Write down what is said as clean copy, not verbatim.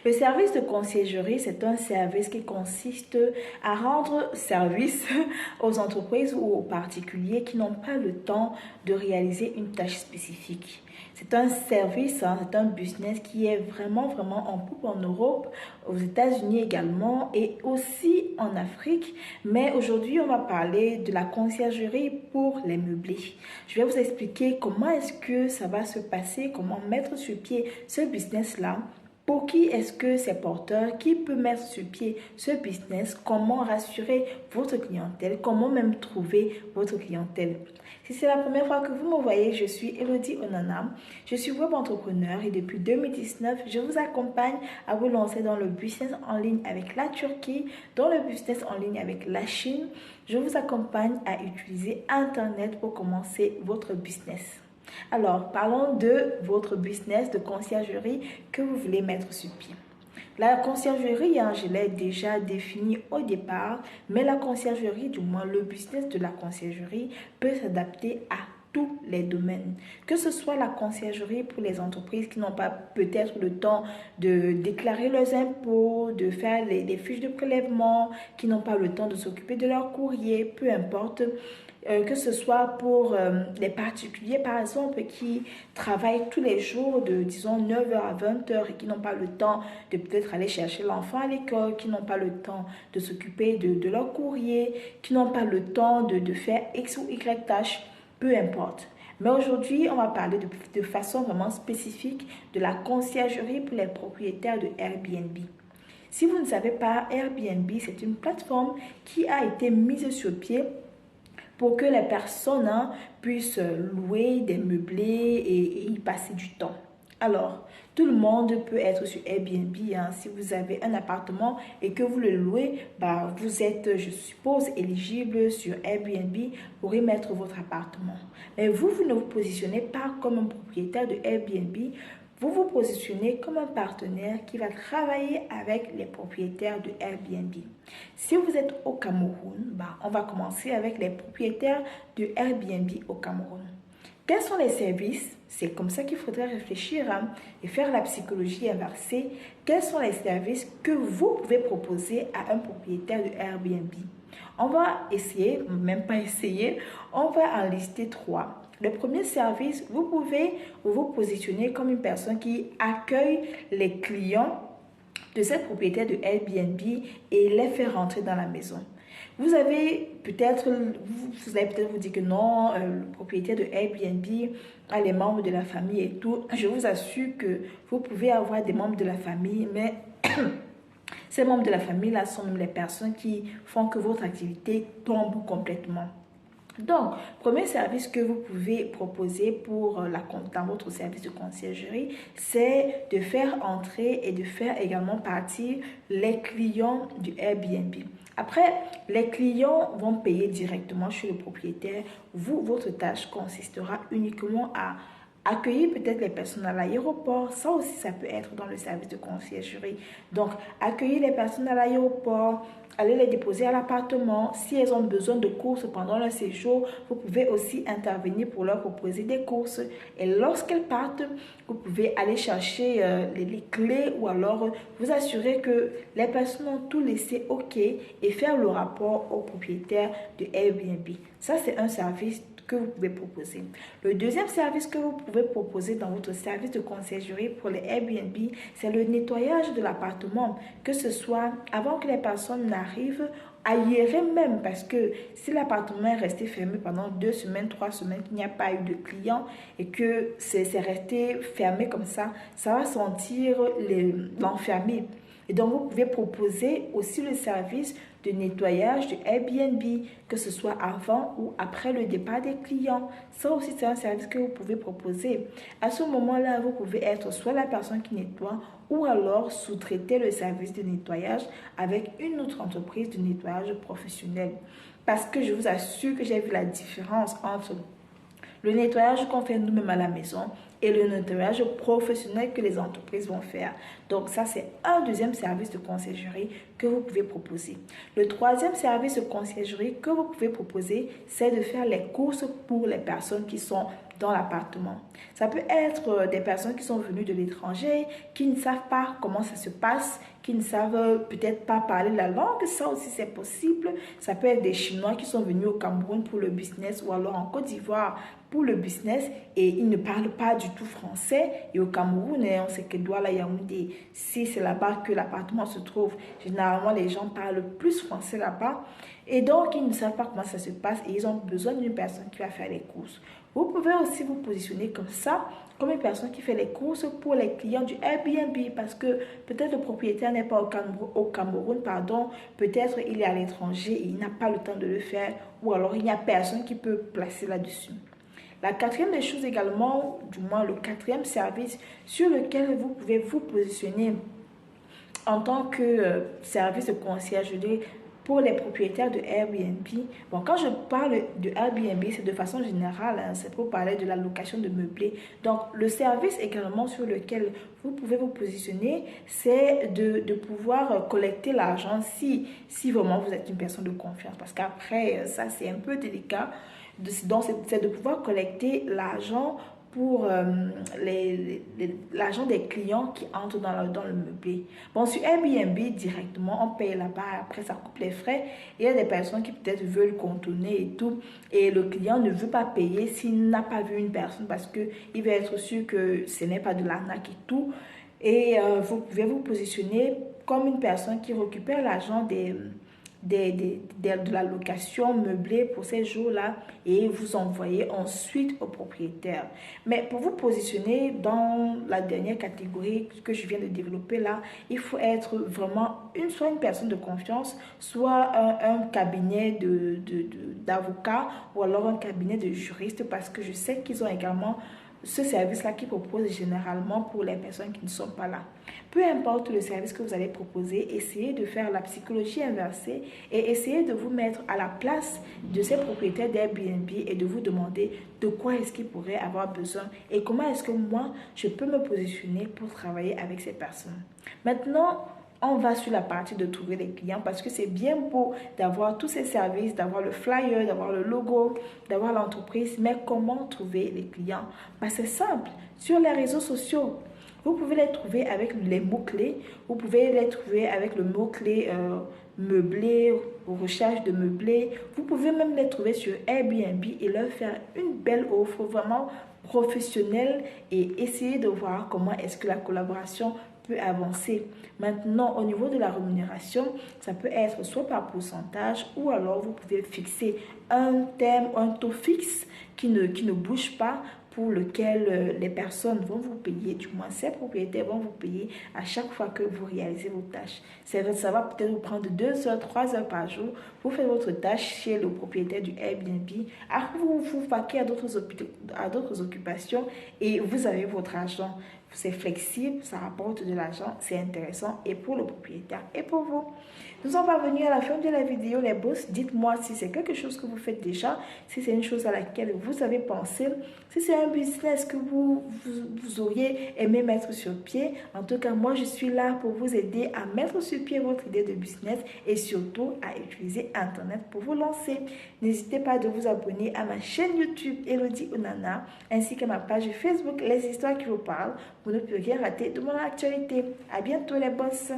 Le service de conciergerie, c'est un service qui consiste à rendre service aux entreprises ou aux particuliers qui n'ont pas le temps de réaliser une tâche spécifique. C'est un service, c'est un business qui est vraiment en poupe en Europe, aux États-Unis également et aussi en Afrique. Mais aujourd'hui, on va parler de la conciergerie pour les meublés. Je vais vous expliquer comment est-ce que ça va se passer, comment mettre sur pied ce business-là. Pour qui est-ce que c'est porteur? Qui peut mettre sur pied ce business? Comment rassurer votre clientèle? Comment même trouver votre clientèle? Si c'est la première fois que vous me voyez, je suis Elodie Onana. Je suis web entrepreneur et depuis 2019, je vous accompagne à vous lancer dans le business en ligne avec la Turquie, dans le business en ligne avec la Chine. Je vous accompagne à utiliser Internet pour commencer votre business. Alors, parlons de votre business de conciergerie que vous voulez mettre sur pied. La conciergerie, je l'ai déjà définie au départ, mais la conciergerie, du moins le business de la conciergerie, peut s'adapter à tous les domaines. Que ce soit la conciergerie pour les entreprises qui n'ont pas peut-être le temps de déclarer leurs impôts, de faire les fiches de prélèvement, qui n'ont pas le temps de s'occuper de leur courrier, peu importe. Que ce soit pour les particuliers par exemple qui travaillent tous les jours de disons 9h à 20h et qui n'ont pas le temps de peut-être aller chercher l'enfant à l'école, qui n'ont pas le temps de s'occuper de leur courrier, qui n'ont pas le temps de faire X ou Y tâches, peu importe. Mais aujourd'hui, on va parler de façon vraiment spécifique de la conciergerie pour les propriétaires de Airbnb. Si vous ne savez pas, Airbnb, c'est une plateforme qui a été mise sur pied pour que les personnes puissent louer des meublés et y passer du temps. Alors, tout le monde peut être sur Airbnb. Si vous avez un appartement et que vous le louez, vous êtes, je suppose, éligible sur Airbnb pour y mettre votre appartement. Mais vous ne vous positionnez pas comme un propriétaire de Airbnb. Vous vous positionnez comme un partenaire qui va travailler avec les propriétaires de Airbnb. Si vous êtes au Cameroun, on va commencer avec les propriétaires de Airbnb au Cameroun. Quels sont les services? C'est comme ça qu'il faudrait réfléchir et faire la psychologie inversée. Quels sont les services que vous pouvez proposer à un propriétaire de Airbnb? On va essayer, même pas essayer, on va en lister 3. Le premier service, vous pouvez vous positionner comme une personne qui accueille les clients de cette propriétaire de Airbnb et les faire rentrer dans la maison. Vous allez peut-être vous dire que non, le propriétaire de Airbnb a les membres de la famille et tout. Je vous assure que vous pouvez avoir des membres de la famille, mais ces membres de la famille-là sont les personnes qui font que votre activité tombe complètement. Donc, premier service que vous pouvez proposer dans votre service de conciergerie, c'est de faire entrer et de faire également partir les clients du Airbnb. Après, les clients vont payer directement chez le propriétaire. Votre tâche consistera uniquement à accueillir peut-être les personnes à l'aéroport. Ça aussi, ça peut être dans le service de conciergerie. Donc, accueillir les personnes à l'aéroport, aller les déposer à l'appartement. Si elles ont besoin de courses pendant leur séjour, vous pouvez aussi intervenir pour leur proposer des courses. Et lorsqu'elles partent, vous pouvez aller chercher les clés ou alors vous assurer que les personnes ont tout laissé OK et faire le rapport au propriétaire de Airbnb. Ça, c'est un service que vous pouvez proposer. Le deuxième service que vous pouvez proposer dans votre service de conciergerie pour les Airbnb, c'est le nettoyage de l'appartement, que ce soit avant que les personnes n'arrivent, ailleurs même, parce que si l'appartement est resté fermé pendant 2 semaines, 3 semaines, qu'il n'y a pas eu de clients et que c'est resté fermé comme ça va sentir l'enfermé. Et donc, vous pouvez proposer aussi le service de nettoyage de Airbnb, que ce soit avant ou après le départ des clients. Ça aussi, c'est un service que vous pouvez proposer. À ce moment-là, vous pouvez être soit la personne qui nettoie ou alors sous-traiter le service de nettoyage avec une autre entreprise de nettoyage professionnel. Parce que je vous assure que j'ai vu la différence entre le nettoyage qu'on fait nous-mêmes à la maison et le nettoyage professionnel que les entreprises vont faire. Donc ça, c'est un deuxième service de conciergerie que vous pouvez proposer. Le troisième service de conciergerie que vous pouvez proposer, c'est de faire les courses pour les personnes qui sont dans l'appartement. Ça peut être des personnes qui sont venues de l'étranger, qui ne savent pas comment ça se passe, qui ne savent peut-être pas parler la langue, ça aussi c'est possible. Ça peut être des Chinois qui sont venus au Cameroun pour le business ou alors en Côte d'Ivoire pour le business et ils ne parlent pas du tout français. Et au Cameroun, on sait que Douala, Yaoundé, si c'est là-bas que l'appartement se trouve, généralement les gens parlent plus français là-bas. Et donc, ils ne savent pas comment ça se passe et ils ont besoin d'une personne qui va faire les courses. Vous pouvez aussi vous positionner comme ça, comme une personne qui fait les courses pour les clients du Airbnb parce que peut-être le propriétaire n'est pas au Cameroun, pardon, peut-être il est à l'étranger et il n'a pas le temps de le faire ou alors il n'y a personne qui peut placer là-dessus. La quatrième des choses également, du moins le quatrième service sur lequel vous pouvez vous positionner en tant que service de conciergerie pour les propriétaires de Airbnb. Bon, quand je parle de Airbnb, c'est de façon générale, hein, c'est pour parler de la location de meublés. Donc, le service également sur lequel vous pouvez vous positionner, c'est de pouvoir collecter l'argent si vraiment vous êtes une personne de confiance. Parce qu'après, ça, c'est un peu délicat. Donc, c'est de pouvoir collecter l'argent pour l'argent des clients qui entrent dans le meublé. Bon, sur Airbnb, directement, on paye là-bas, après ça coupe les frais. Et il y a des personnes qui peut-être veulent contourner et tout. Et le client ne veut pas payer s'il n'a pas vu une personne parce qu'il va être sûr que ce n'est pas de l'arnaque et tout. Et vous pouvez vous positionner comme une personne qui récupère l'argent de la location meublée pour ces jours-là et vous envoyez ensuite au propriétaire. Mais pour vous positionner dans la dernière catégorie que je viens de développer là, il faut être vraiment soit une personne de confiance, soit un cabinet d'avocats ou alors un cabinet de juristes parce que je sais qu'ils ont également ce service-là qui propose généralement pour les personnes qui ne sont pas là. Peu importe le service que vous allez proposer, essayez de faire la psychologie inversée et essayez de vous mettre à la place de ces propriétaires d'Airbnb et de vous demander de quoi est-ce qu'ils pourraient avoir besoin et comment est-ce que moi, je peux me positionner pour travailler avec ces personnes. Maintenant, on va sur la partie de trouver les clients parce que c'est bien beau d'avoir tous ces services, d'avoir le flyer, d'avoir le logo, d'avoir l'entreprise, mais comment trouver les clients? C'est simple, sur les réseaux sociaux. Vous pouvez les trouver avec les mots-clés, vous pouvez les trouver avec le mot-clé meublé, recherche de meublé. Vous pouvez même les trouver sur Airbnb et leur faire une belle offre vraiment professionnelle et essayer de voir comment est-ce que la collaboration peut avancer. Maintenant, au niveau de la rémunération, ça peut être soit par pourcentage ou alors vous pouvez fixer un thème, un taux fixe qui ne bouge pas pour lequel les personnes vont vous payer, du moins ces propriétaires vont vous payer à chaque fois que vous réalisez vos tâches. Ça va peut-être vous prendre 2 heures, 3 heures par jour. Vous faites votre tâche chez le propriétaire du Airbnb. Après, vous vaquez à d'autres occupations et vous avez votre argent. C'est flexible, ça rapporte de l'argent, c'est intéressant et pour le propriétaire et pour vous. Nous sommes parvenus à la fin de la vidéo, les boss. Dites-moi si c'est quelque chose que vous faites déjà, si c'est une chose à laquelle vous avez pensé, si c'est un business que vous auriez aimé mettre sur pied. En tout cas, moi, je suis là pour vous aider à mettre sur pied votre idée de business et surtout à utiliser Internet pour vous lancer. N'hésitez pas de vous abonner à ma chaîne YouTube Elodie Onana ainsi qu'à ma page Facebook Les Histoires qui vous parlent. Vous ne pouvez rien rater de mon actualité. À bientôt les boss.